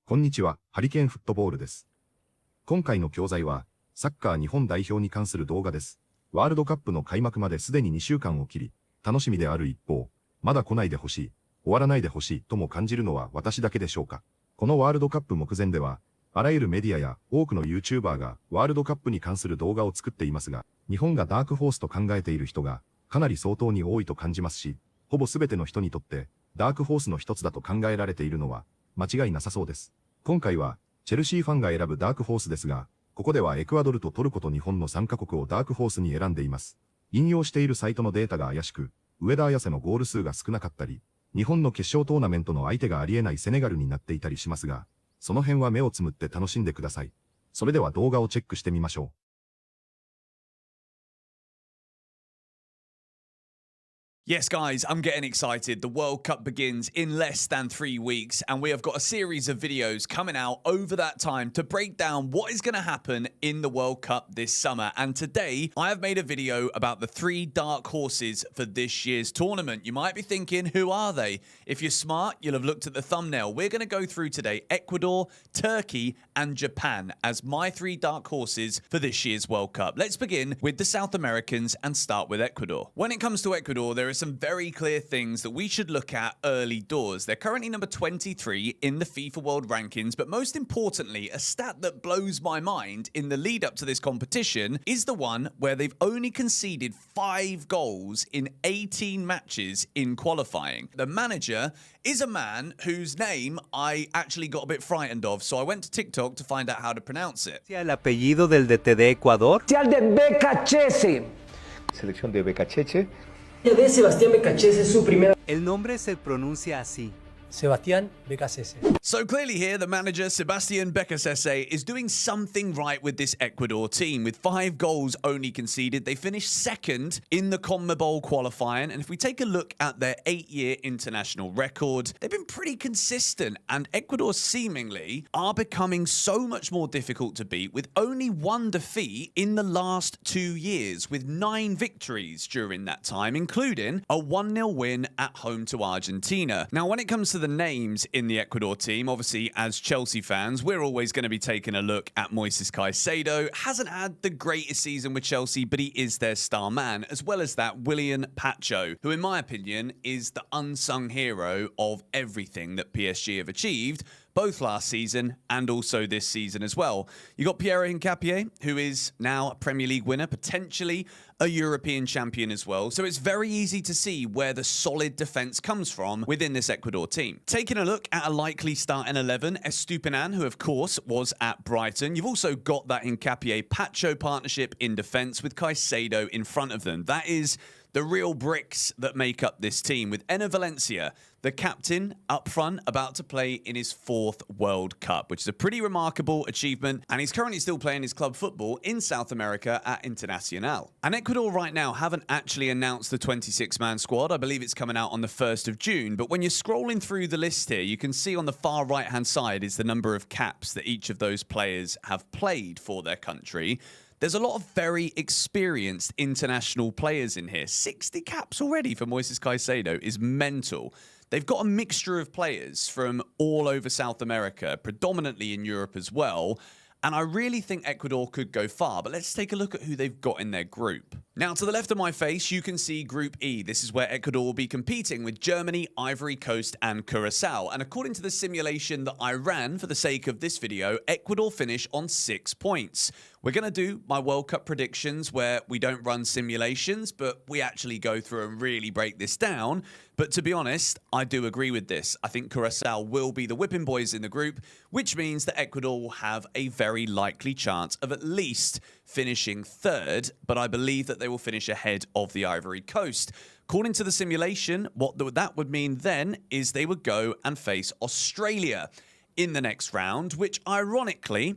こんにちは、ハリケーンフットボールです。今回の教材は、サッカー日本代表に関する動画です。ワールドカップの開幕まですでに2週間を切り、楽しみである一方、まだ来ないでほしい、終わらないでほしいとも感じるのは私だけでしょうか。このワールドカップ目前では、あらゆるメディアや多くの YouTuber がワールドカップに関する動画を作っていますが、日本がダークホースと考えている人がかなり相当に多いと感じますし、ほぼ全ての人にとってダークホースの一つだと考えられているのは間違いなさそうです。今回はチェルシーファンが選ぶダークホースですが、ここではエクアドルとトルコと日本の3カ国をダークホースに選んでいます。引用しているサイトのデータが怪しく、上田綺世のゴール数が少なかったり、日本の決勝トーナメントの相手がありえないセネガルになっていたりしますが、その辺は目をつむって楽しんでください。それでは動画をチェックしてみましょう。Yes, guys, I'm getting excited. The World Cup begins in less than 3 weeks, and we have got a series of videos coming out over that time to break down what is going to happen in the World Cup this summer. And today, I have made a video about the 3 dark horses for this year's tournament. You might be thinking, who are they? If you're smart, you'll have looked at the thumbnail. We're going to go through today Ecuador, Turkey, and Japan as my 3 dark horses for this year's World Cup. Let's begin with the South Americans and start with Ecuador. When it comes to Ecuador, there is some very clear things that we should look at early doors. They're currently number 23 in the FIFA World Rankings, but most importantly, a stat that blows my mind in the lead up to this competition is the one where they've only conceded 5 goals in 18 matches in qualifying. The manager is a man whose name I actually got a bit frightened of, so I went to TikTok to find out how to pronounce it. ¿El apellido del DT de Ecuador? De Becachese. Selección de Becachese. De Sebastián Becachese es su primera. El nombre se pronuncia así. Sebastián Becachese. So clearly here, the manager, Sebastián Becachese, is doing something right with this Ecuador team. With 5 goals only conceded, they finished second in the CONMEBOL qualifying. And if we take a look at their 8-year international record, they've been pretty consistent. And Ecuador seemingly are becoming so much more difficult to beat, with only 1 defeat in the last 2 years, with 9 victories during that time, including a 1-0 win at home to Argentina. Now, when it comes to the names in the Ecuador team, obviously as Chelsea fans, we're always going to be taking a look at Moises Caicedo. Hasn't had the greatest season with Chelsea, but he is their star man, as well as that Willian Pacho, who in my opinion is the unsung hero of everything that PSG have achieved, both last season and also this season as well. You got Pierre Hincapié, who is now a Premier League winner, potentially a European champion as well. So it's very easy to see where the solid defence comes from within this Ecuador team. Taking a look at a likely starting 11, Estupinan, who of course was at Brighton. You've also got that Hincapié-Pacho partnership in defence with Caicedo in front of them. That is the real bricks that make up this team, with Enner Valencia, the captain, up front, about to play in his 4th World Cup, which is a pretty remarkable achievement, and he's currently still playing his club football in South America at Internacional. And Ecuador right now haven't actually announced the 26-man squad. I believe it's coming out on the 1st of June, but when you're scrolling through the list here, you can see on the far right-hand side is the number of caps that each of those players have played for their country. There's a lot of very experienced international players in here. 60 caps already for Moises Caicedo is mental. They've got a mixture of players from all over South America, predominantly in Europe as well. And I really think Ecuador could go far, but let's take a look at who they've got in their group. Now, to the left of my face, you can see Group E. This is where Ecuador will be competing with Germany, Ivory Coast, and Curacao. And according to the simulation that I ran for the sake of this video, Ecuador finish on 6 points. We're going to do my World Cup predictions where we don't run simulations, but we actually go through and really break this down. But to be honest, I do agree with this. I think Curacao will be the whipping boys in the group, which means that Ecuador will have a very likely chance of at least finishing 3rd, but I believe that they will finish ahead of the Ivory Coast. According to the simulation, what that would mean then is they would go and face Australia in the next round, which ironically,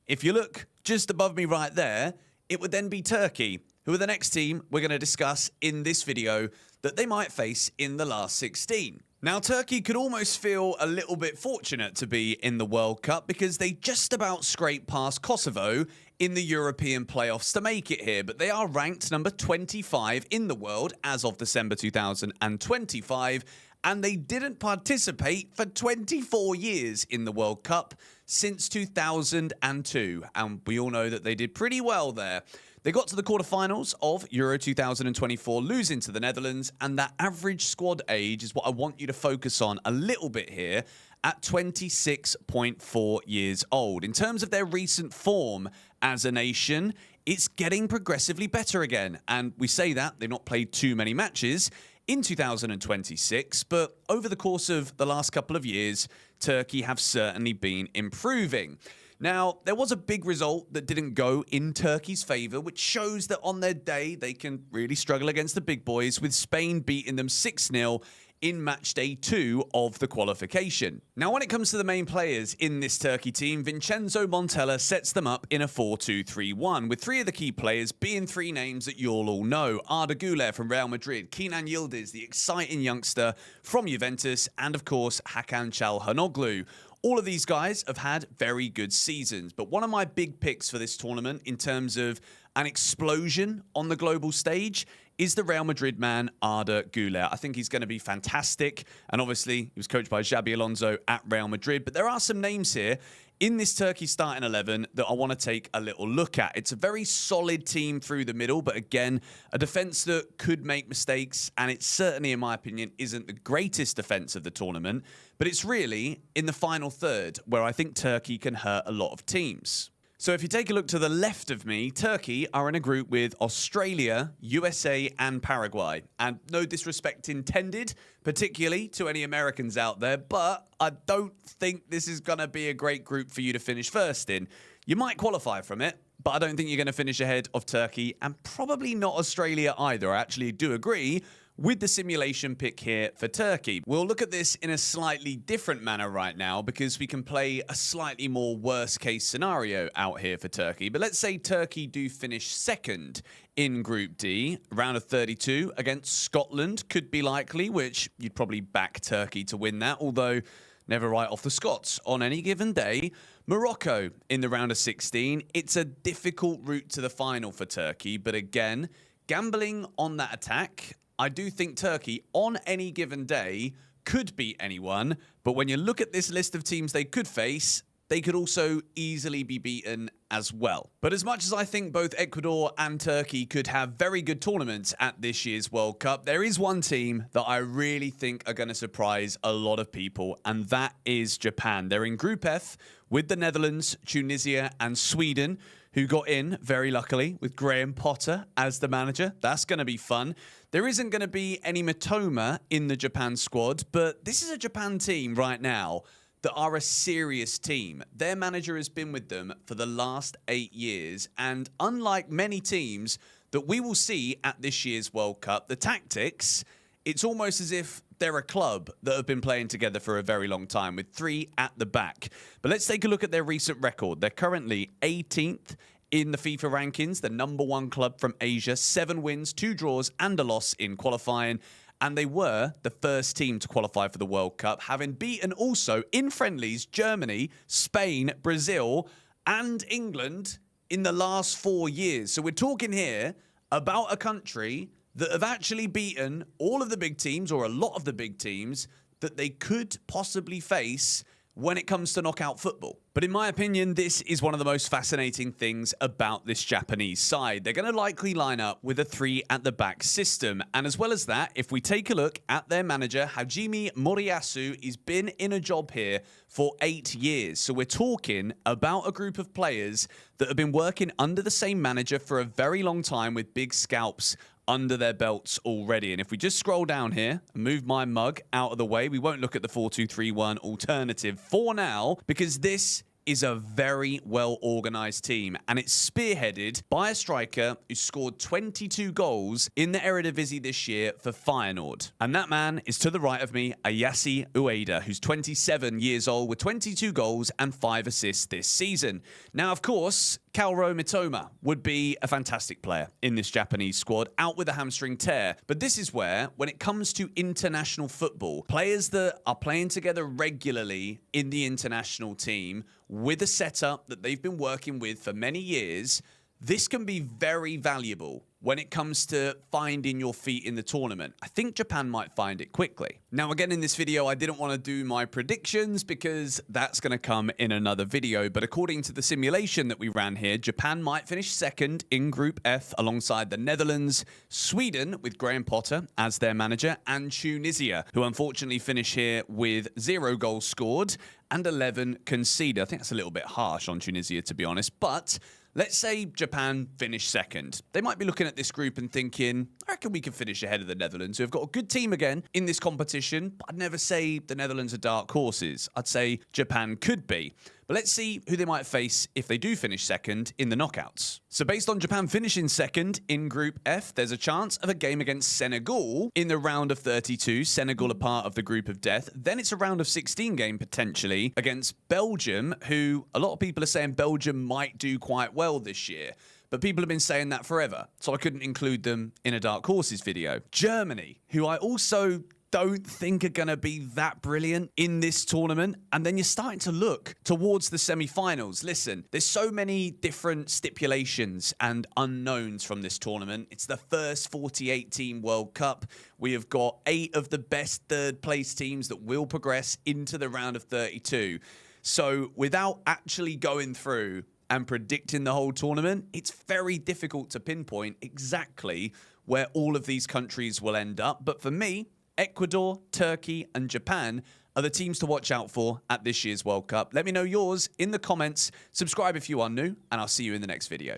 if you look just above me right there, it would then be Turkey, who are the next team we're going to discuss in this video that they might face in the last 16. Now, Turkey could almost feel a little bit fortunate to be in the World Cup because they just about scraped past Kosovo in the European playoffs to make it here, but they are ranked number 25 in the world as of December 2025, and they didn't participate for 24 years in the World Cup since 2002. And we all know that they did pretty well there. They got to the quarterfinals of Euro 2024, losing to the Netherlands, and that average squad age is what I want you to focus on a little bit here, at 26.4 years old. In terms of their recent form as a nation, it's getting progressively better again. And we say that they've not played too many matches in 2026, but over the course of the last couple of years, Turkey have certainly been improving. Now, there was a big result that didn't go in Turkey's favour, which shows that on their day, they can really struggle against the big boys, with Spain beating them 6-0 in match day 2 of the qualification. Now, when it comes to the main players in this Turkey team, Vincenzo Montella sets them up in a 4-2-3-1, with 3 of the key players being 3 names that you'll all know: Arda Güler from Real Madrid, Kenan Yildiz, the exciting youngster from Juventus, and of course, Hakan Çalhanoğlu. All of these guys have had very good seasons, but one of my big picks for this tournament in terms of an explosion on the global stage is the Real Madrid man, Arda Güler. I think he's going to be fantastic, and obviously he was coached by Xabi Alonso at Real Madrid, but there are some names here in this Turkey starting 11 that I want to take a little look at. It's a very solid team through the middle, but again, a defence that could make mistakes, and it certainly, in my opinion, isn't the greatest defence of the tournament, but it's really in the final third where I think Turkey can hurt a lot of teams. So if you take a look to the left of me, Turkey are in a group with Australia, USA, and Paraguay. And no disrespect intended, particularly to any Americans out there, but I don't think this is going to be a great group for you to finish first in. You might qualify from it, but I don't think you're going to finish ahead of Turkey, and probably not Australia either. I actually do agree with the simulation pick here for Turkey. We'll look at this in a slightly different manner right now, because we can play a slightly more worst case scenario out here for Turkey. But let's say Turkey do finish second in Group D, round of 32 against Scotland could be likely, which you'd probably back Turkey to win that, although never write off the Scots on any given day. Morocco in the round of 16. It's a difficult route to the final for Turkey, but again, gambling on that attack, I do think Turkey, on any given day, could beat anyone. But when you look at this list of teams they could face, they could also easily be beaten as well. But as much as I think both Ecuador and Turkey could have very good tournaments at this year's World Cup, there is one team that I really think are going to surprise a lot of people, and that is Japan. They're in Group F with the Netherlands, Tunisia, and Sweden, who got in, very luckily, with Graham Potter as the manager. That's going to be fun. There isn't going to be any Mitoma in the Japan squad, but this is a Japan team right now that are a serious team. Their manager has been with them for the last 8 years, and unlike many teams that we will see at this year's World Cup, the tactics, it's almost as if they're a club that have been playing together for a very long time, with 3 at the back. But let's take a look at their recent record. They're currently 18th in the FIFA rankings, the #1 club from Asia, 7 wins, 2 draws, and a loss in qualifying. And they were the first team to qualify for the World Cup, having beaten also in friendlies Germany, Spain, Brazil, and England in the last 4 years. So we're talking here about a country that have actually beaten all of the big teams, or a lot of the big teams, that they could possibly face when it comes to knockout football. But in my opinion, this is one of the most fascinating things about this Japanese side. They're going to likely line up with a 3 at the back system. And as well as that, if we take a look at their manager, Hajime Moriyasu, he's been in a job here for 8 years. So we're talking about a group of players that have been working under the same manager for a very long time, with big scalps under their belts already. And if we just scroll down here and move my mug out of the way, we won't look at the 4-2-3-1 alternative for now, because this is a very well-organised team, and it's spearheaded by a striker who scored 22 goals in the Eredivisie this year for Feyenoord. And that man is to the right of me, Ayase Ueda, who's 27 years old with 22 goals and 5 assists this season. Now, of course, Kaoru Mitoma would be a fantastic player in this Japanese squad, out with a hamstring tear. But this is where, when it comes to international football, players that are playing together regularly in the international team with a setup that they've been working with for many years, this can be very valuable when it comes to finding your feet in the tournament. I think Japan might find it quickly. Now, again, in this video, I didn't want to do my predictions because that's going to come in another video. But according to the simulation that we ran here, Japan might finish second in Group F alongside the Netherlands, Sweden with Graham Potter as their manager, and Tunisia, who unfortunately finish here with 0 goals scored and 11 conceded. I think that's a little bit harsh on Tunisia, to be honest, but let's say Japan finish second. They might be looking at this group and thinking, I reckon we can finish ahead of the Netherlands, who have got a good team again in this competition, but I'd never say the Netherlands are dark horses. I'd say Japan could be. But let's see who they might face if they do finish second in the knockouts. So based on Japan finishing second in Group F, there's a chance of a game against Senegal in the round of 32. Senegal are part of the group of death. Then it's a round of 16 game potentially against Belgium, who a lot of people are saying Belgium might do quite well this year. But people have been saying that forever, so I couldn't include them in a Dark Horses video. Germany, who I also don't think are going to be that brilliant in this tournament. And then you're starting to look towards the semi-finals. Listen, there's so many different stipulations and unknowns from this tournament. It's the first 48-team World Cup. We have got 8 of the best third-place teams that will progress into the round of 32. So without actually going through and predicting the whole tournament, it's very difficult to pinpoint exactly where all of these countries will end up. But for me, Ecuador, Turkey, and Japan are the teams to watch out for at this year's World Cup. Let me know yours in the comments. Subscribe if you are new, and I'll see you in the next video.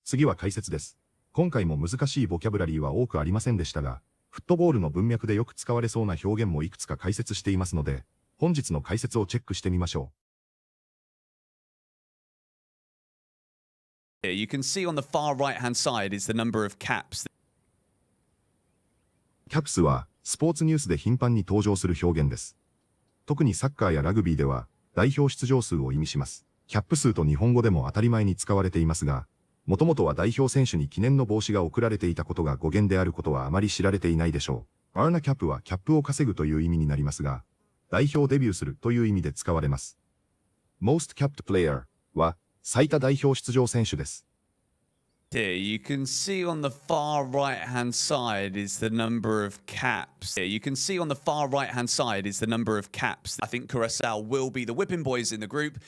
次は解説です。今回も難しいボキャブラリーは多くありませんでしたが、フットボールの文脈でよく使われそうな表現もいくつか解説していますので、本日の解説をチェックしてみましょう。 Here, you can see on the far right-hand side is the number of caps. キャプスはスポーツニュースで頻繁に登場する表現です。特にサッカーやラグビーでは代表出場数を意味します。キャップ数と日本語でも当たり前に使われていますが、もともとは代表選手に記念の帽子が贈られていたことが語源であることはあまり知られていないでしょう。アーナキャップはキャップを稼ぐという意味になりますが、代表デビューするという意味で使われます。Most capped player は最多代表出場選手です。Here, you can see on the far right-hand side is the number of caps. Here, you can see on the far right-hand side is the number of caps. I think Curacao will be the whipping boys in the group.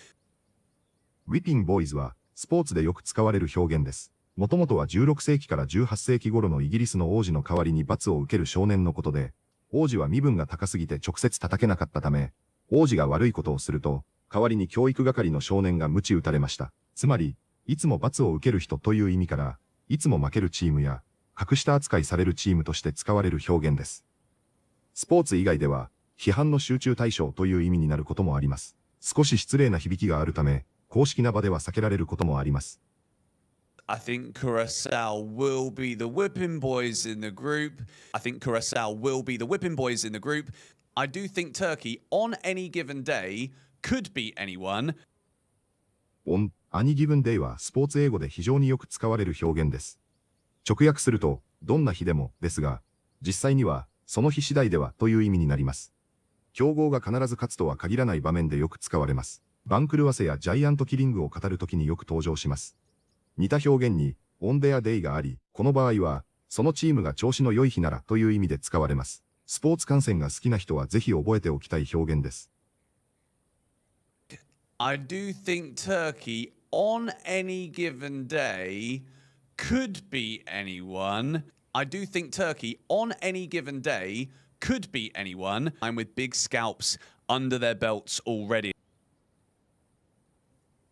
Whipping boys はスポーツでよく使われる表現です。もともとは16世紀から18世紀頃のイギリスの王子の代わりに罰を受ける少年のことで、王子は身分が高すぎて直接叩けなかったため、王子が悪いことをすると、代わりに教育係の少年が鞭打たれました。つまり、いつも罰を受ける人という意味から、いつも負けるチームや、格下扱いされるチームとして使われる表現です。スポーツ以外では、批判の集中対象という意味になることもあります。少し失礼な響きがあるため、公式な場では避けられることもあります。I think Curacao will be the whipping boys in the group. I think Curacao will be the whipping boys in the group. I do think Turkey, on any given day, could beat anyone. On any given day はスポーツ英語で非常によく使われる表現です。直訳すると、どんな日でもですが、実際には、その日次第ではという意味になります。強豪が必ず勝つとは限らない場面でよく使われます。番狂わせやジャイアントキリングを語るときによく登場します。似た表現に、on their day があり、この場合は、そのチームが調子の良い日ならという意味で使われます。スポーツ観戦が好きな人はぜひ覚えておきたい表現です。I do think Turkey, on any given day, could beat anyone. I do think Turkey, on any given day, could beat anyone. I'm with big scalps under their belts already.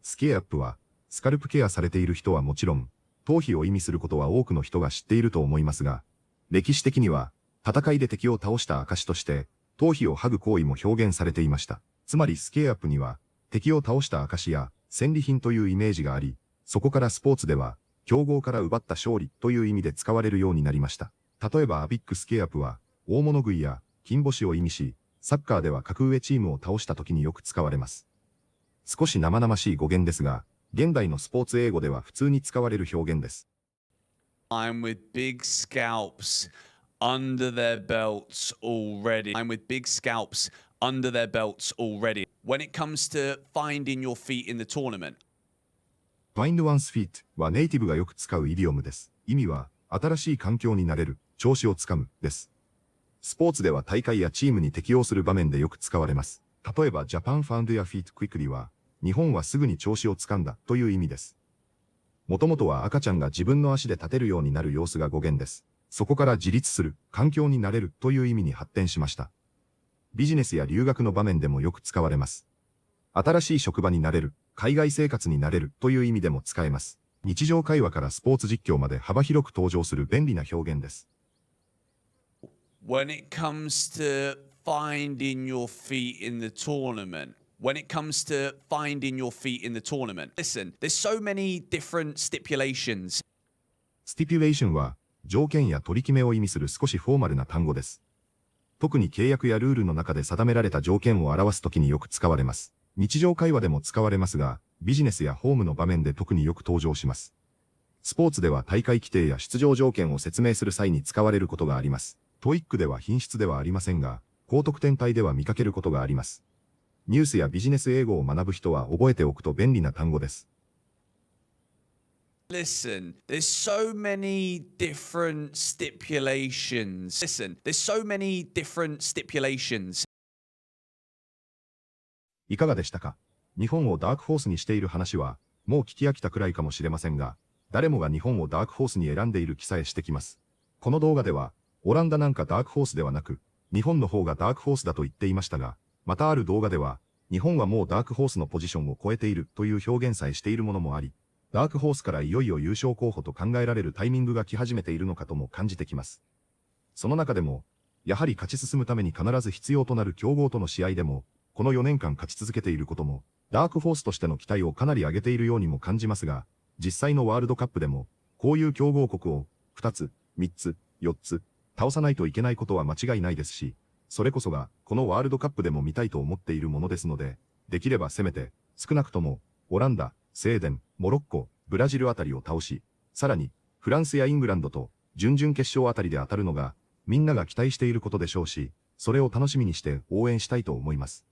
スケアップは、スカルプケアされている人はもちろん、頭皮を意味することは多くの人が知っていると思いますが、歴史的には、戦いで敵を倒した証として、頭皮を剥ぐ行為も表現されていました。つまりスケアップには、敵を倒した証や戦利品というイメージがあり、そこからスポーツでは、強豪から奪った勝利という意味で使われるようになりました。例えばアビックスケアップは、大物食いや金星を意味し、サッカーでは格上チームを倒した時によく使われます。少し生々しい語源ですが、現代のスポーツ英語では普通に使われる表現です。I'm with big scalps under their belts already. I'm with big scalps under their belts already. When it comes to finding your feet in the tournament, Find one's feet はネイティブがよく使うイディオムです。意味は、新しい環境に慣れる、調子をつかむ、です。スポーツでは大会やチームに適応する場面でよく使われます。例えば、Japan found their feet quickly は、日本はすぐに調子をつかんだという意味です。もともとは赤ちゃんが自分の足で立てるようになる様子が語源です。そこから自立する、環境に慣れるという意味に発展しました。ビジネスや留学の場面でもよく使われます。新しい職場に慣れる、海外生活に慣れるという意味でも使えます。日常会話からスポーツ実況まで幅広く登場する便利な表現です。When it comes to finding your feet in the tournament, listen, there's so many different stipulations. Stipulation は条件や取り決めを意味する少しフォーマルな単語です。特に契約やルールの中で定められた条件を表すときによく使われます。日常会話でも使われますが、ビジネスやホームの場面で特によく登場します。スポーツでは大会規定や出場条件を説明する際に使われることがあります。TOEIC では品質ではありませんが、高得点帯では見かけることがあります。ニュースやビジネス英語を学ぶ人は覚えておくと便利な単語です。Listen, there's so many different stipulations. いかがでしたか？日本をダークホースにしている話は、もう聞き飽きたくらいかもしれませんが、誰もが日本をダークホースに選んでいる気さえしてきます。この動画では、オランダなんかダークホースではなく、日本の方がダークホースだと言っていましたが、またある動画では、日本はもうダークホースのポジションを超えているという表現さえしているものもあり、ダークホースからいよいよ優勝候補と考えられるタイミングが来始めているのかとも感じてきます。その中でも、やはり勝ち進むために必ず必要となる強豪との試合でも、この4年間勝ち続けていることも、ダークホースとしての期待をかなり上げているようにも感じますが、実際のワールドカップでも、こういう強豪国を2つ、3つ、4つ、倒さないといけないことは間違いないですし、それこそがこのワールドカップでも見たいと思っているものですので、できればせめて、少なくとも、オランダ、スウェーデン、モロッコ、ブラジルあたりを倒し、さらに、フランスやイングランドと準々決勝あたりで当たるのが、みんなが期待していることでしょうし、それを楽しみにして応援したいと思います。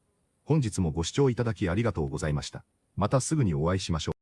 本日もご視聴いただきありがとうございました。またすぐにお会いしましょう。